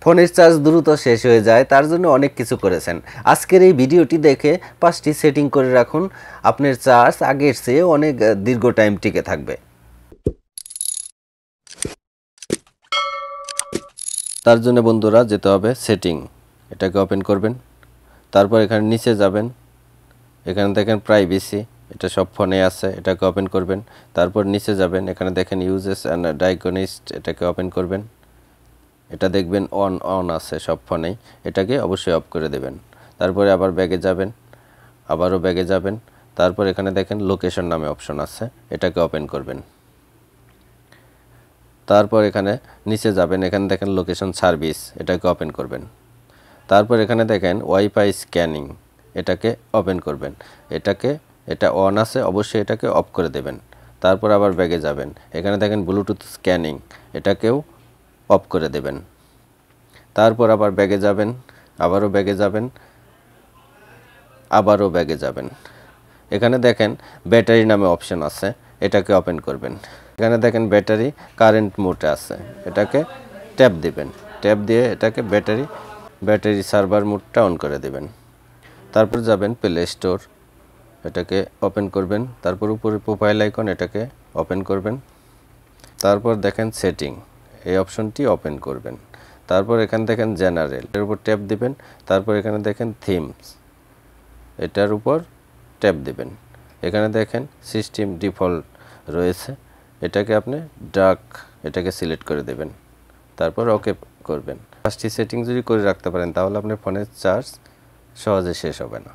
ফোনের চার্জ দ্রুত শেষ হয়ে যায়, তার জন্য অনেক কিছু করেছেন। আজকের এই ভিডিওটি দেখে 5টি সেটিং করে রাখুন, আপনার চার্জ আগের চেয়ে অনেক দীর্ঘ টাইম টিকে থাকবে। তার জন্য বন্ধুরা যেতে হবে সেটিং, এটাকে ওপেন করবেন। তারপর এখানে নিচে যাবেন, এখানে দেখেন প্রাইভেসি, এটা সব ফোনে আছে, এটাকে ওপেন করবেন। তারপর নিচে যাবেন, এখানে দেখেন ইউজেস অ্যান্ড ডায়াগনিস্ট, এটাকে ওপেন করবেন। এটা দেখবেন অন আছে সব ফোনেই, এটাকে অবশ্যই অফ করে দেবেন। তারপরে আবার ব্যাগে যাবেন, আবারও ব্যাগে যাবেন। তারপর এখানে দেখেন লোকেশন নামে অপশন আছে, এটাকে ওপেন করবেন। তারপর এখানে নিচে যাবেন, এখানে দেখেন লোকেশন সার্ভিস, এটাকে ওপেন করবেন। তারপর এখানে দেখেন ওয়াইফাই স্ক্যানিং, এটাকে ওপেন করবেন। এটা অন আছে, অবশ্যই এটাকে অফ করে দেবেন। তারপর আবার ব্যাগে যাবেন, এখানে দেখেন ব্লুটুথ স্ক্যানিং, এটাকেও অফ করে দেবেন। তারপর আবার ব্যাগে যাবেন, আবারও ব্যাগে যাবেন, আবারও ব্যাগে যাবেন। এখানে দেখেন ব্যাটারি নামে অপশন আছে, এটাকে ওপেন করবেন। এখানে দেখেন ব্যাটারি কারেন্ট মোডে আছে, এটাকে ট্যাপ দিবেন। ট্যাপ দিয়ে এটাকে ব্যাটারি সার্ভার মোডটা অন করে দেবেন। তারপর যাবেন প্লে স্টোর, এটাকে ওপেন করবেন। তারপর উপরে প্রোফাইল আইকন, এটাকে ওপেন করবেন। তারপর দেখেন সেটিং, এই অপশনটি ওপেন করবেন। তারপর এখানে দেখেন জেনারেল, এর উপর ট্যাপ দিবেন। তারপর এখানে দেখেন থিমস, এটার উপর ট্যাপ দিবেন। এখানে দেখেন সিস্টেম ডিফল্ট রয়েছে, এটাকে আপনি ডার্ক, এটাকে সিলেক্ট করে দেবেন। তারপর ওকে করবেন। 5টি সেটিং যদি করে রাখতে পারেন, তাহলে আপনার ফোনের চার্জ সহজে শেষ হবে না।